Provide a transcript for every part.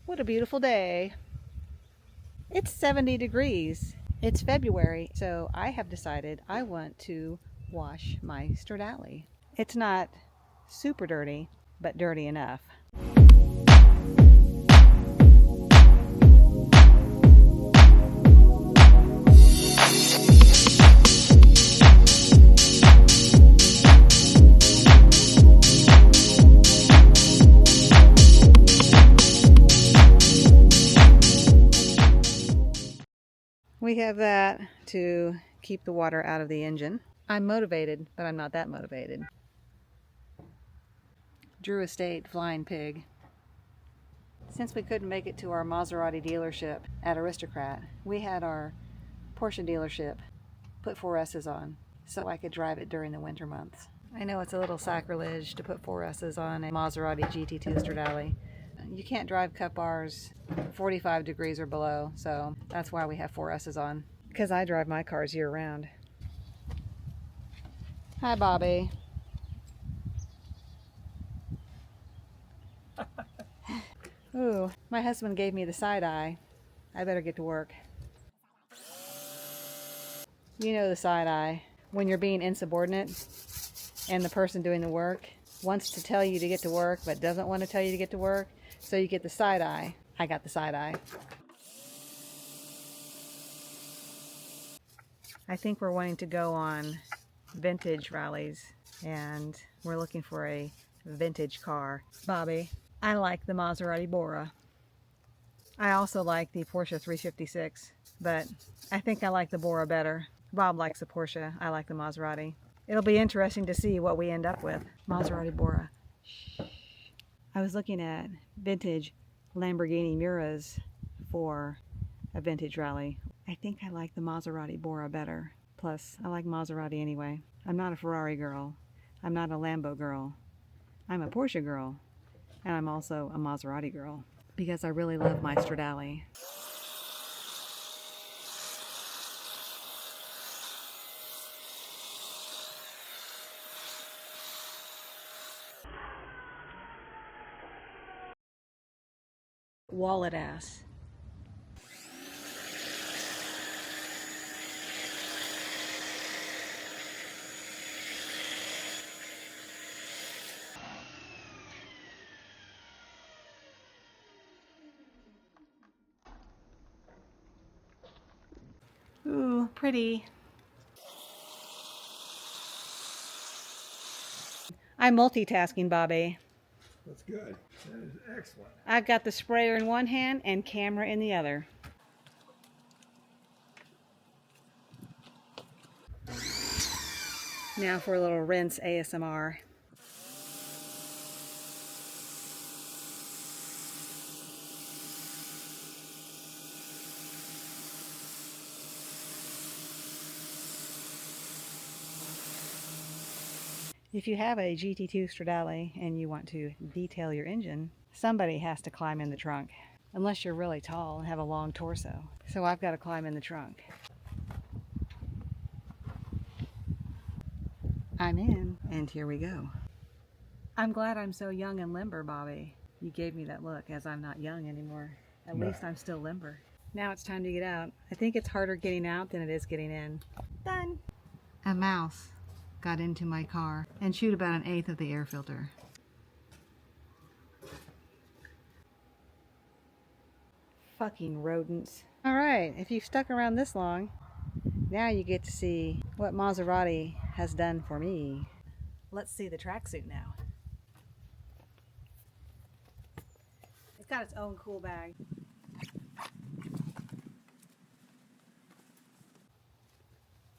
What a beautiful day. It's 70 degrees. It's February, so I have decided I want to wash my Stradale. It's not super dirty, but dirty enough. We have that to keep the water out of the engine. I'm motivated, but I'm not that motivated. Drew Estate Flying Pig. Since we couldn't make it to our Maserati dealership at Aristocrat, we had our Porsche dealership put 4S's on so I could drive it during the winter months. I know it's a little sacrilege to put 4S's on a Maserati GT2 Stradale. You can't drive Cup R's 45 degrees or below, so that's why we have 4S's on. Because I drive my cars year round. Hi, Bobby. Ooh, my husband gave me the side eye. I better get to work. You know the side eye. When you're being insubordinate and the person doing the work wants to tell you to get to work but doesn't want to tell you to get to work, so you get the side eye. I got the side eye. I think we're wanting to go on vintage rallies and we're looking for a vintage car. Bobby, I like the Maserati Bora. I also like the Porsche 356, but I think I like the Bora better. Bob likes the Porsche. I like the Maserati. It'll be interesting to see what we end up with. Maserati Bora. Shh. I was looking at vintage Lamborghini Miuras for a vintage rally. I think I like the Maserati Bora better. Plus, I like Maserati anyway. I'm not a Ferrari girl. I'm not a Lambo girl. I'm a Porsche girl. And I'm also a Maserati girl. Because I really love my Stradale. Wallet ass. Ooh, pretty. I'm multitasking, Bobby. That's good. That is excellent. I've got the sprayer in one hand and camera in the other. Now for a little rinse ASMR. If you have a GT2 Stradale and you want to detail your engine, somebody has to climb in the trunk. Unless you're really tall and have a long torso. So I've got to climb in the trunk. I'm in, and here we go. I'm glad I'm so young and limber, Bobby. You gave me that look, as I'm not young anymore. At least I'm still limber. Now it's time to get out. I think it's harder getting out than it is getting in. Done. A mouse got into my car and chewed about 1/8 of the air filter. Fucking rodents. Alright, if you've stuck around this long, now you get to see what Maserati has done for me. Let's see the tracksuit now. It's got its own cool bag.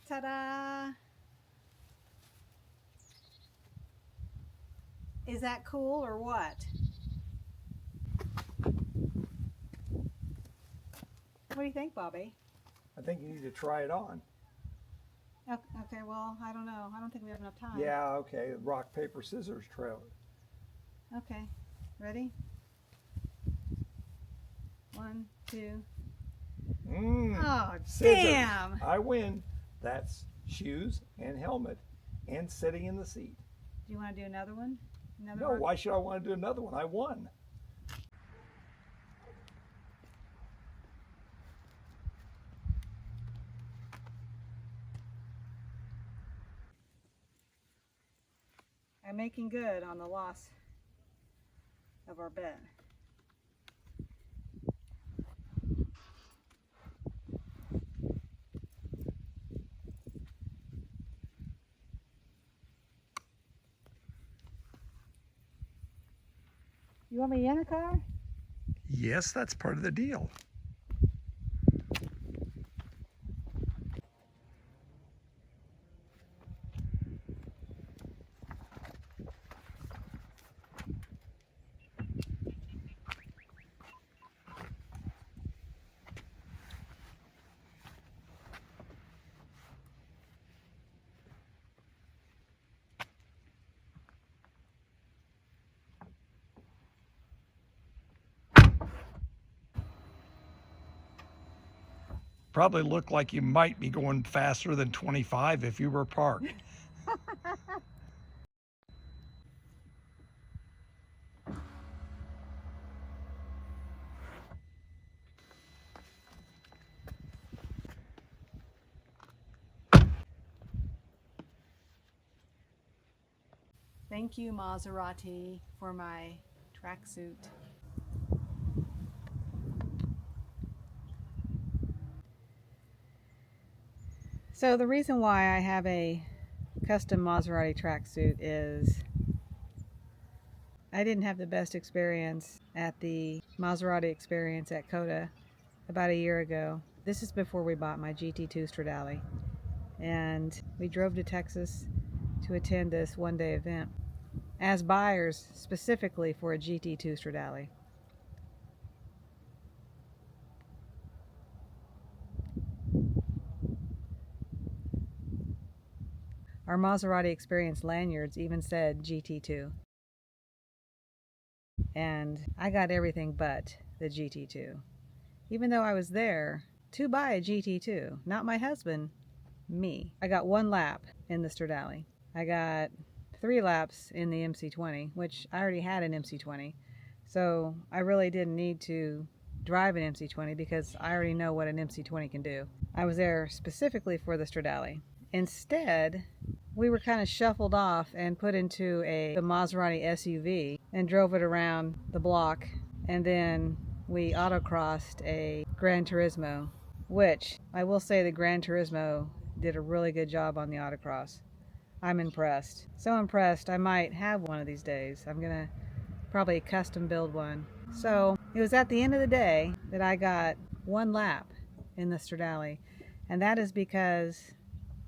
Ta-da! Is that cool or what? What do you think, Bobby? I think you need to try it on. Okay, well, I don't know. I don't think we have enough time. Yeah, okay. Rock, paper, scissors trail. Okay, ready? 1, 2. Oh, Scissors. damn! I win. That's shoes and helmet and sitting in the seat. Do you want to do another one? No, why should I want to do another one? I won. making good on the loss of our bet. You want me in the car? Yes, that's part of the deal. Probably look like you might be going faster than 25 if you were parked. Thank you, Maserati, for my tracksuit. So the reason why I have a custom Maserati tracksuit is I didn't have the best experience at the Maserati experience at COTA about a year ago. This is before we bought my GT2 Stradale. And we drove to Texas to attend this one-day event as buyers specifically for a GT2 Stradale. Our Maserati experience lanyards even said GT2. And I got everything but the GT2. Even though I was there to buy a GT2, not my husband, me. I got 1 lap in the Stradale. I got 3 laps in the MC20, which I already had an MC20. So I really didn't need to drive an MC20 because I already know what an MC20 can do. I was there specifically for the Stradale. Instead, we were kind of shuffled off and put into the Maserati SUV and drove it around the block, and then we autocrossed a Gran Turismo, which I will say the Gran Turismo did a really good job on the autocross. I'm impressed. So impressed I might have one of these days. I'm gonna probably custom build one. So it was at the end of the day that I got 1 lap in the Stradale, and that is because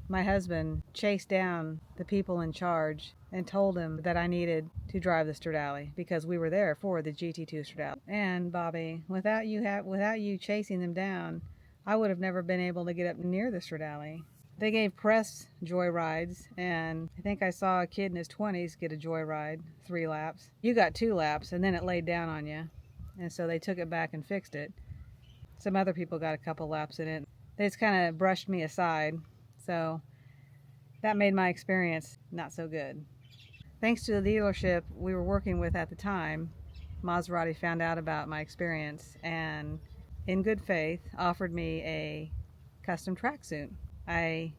my husband chased down the people in charge and told them that I needed to drive the Stradale because we were there for the GT2 Stradale. And Bobby, without you chasing them down, I would have never been able to get up near the Stradale. They gave press joyrides, and I think I saw a kid in his 20s get a joyride 3 laps. You got 2 laps, and then it laid down on you, and so they took it back and fixed it. Some other people got a couple laps in it. They just kind of brushed me aside. So that made my experience not so good. Thanks to the dealership we were working with at the time, Maserati found out about my experience and, in good faith, offered me a custom tracksuit. I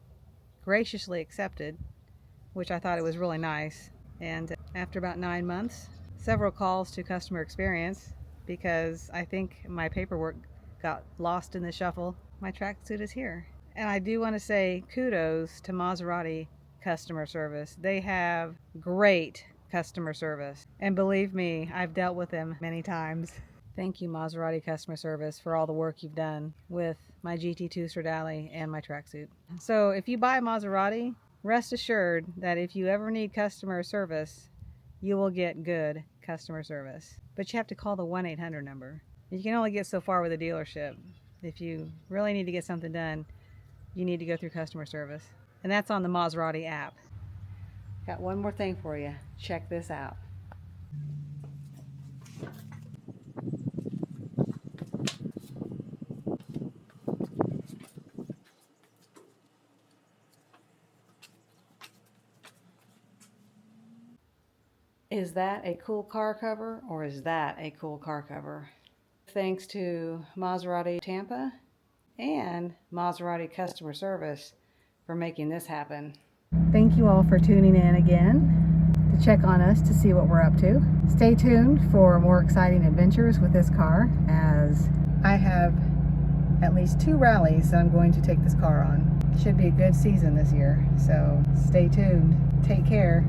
graciously accepted, which I thought it was really nice. And after about 9 months, several calls to customer experience because I think my paperwork got lost in the shuffle. My tracksuit is here. And I do want to say kudos to Maserati customer service. They have great customer service. And believe me, I've dealt with them many times. Thank you, Maserati customer service, for all the work you've done with my GT2 Stradale and my tracksuit. So if you buy Maserati, rest assured that if you ever need customer service, you will get good customer service. But you have to call the 1-800 number. You can only get so far with a dealership. If you really need to get something done, you need to go through customer service. And that's on the Maserati app. Got one more thing for you. Check this out. Is that a cool car cover, or is that a cool car cover? Thanks to Maserati Tampa and Maserati customer service for making this happen. Thank you all for tuning in again to check on us to see what we're up to. Stay tuned for more exciting adventures with this car, as I have at least 2 rallies that I'm going to take this car on. Should be a good season this year, so stay tuned. Take care.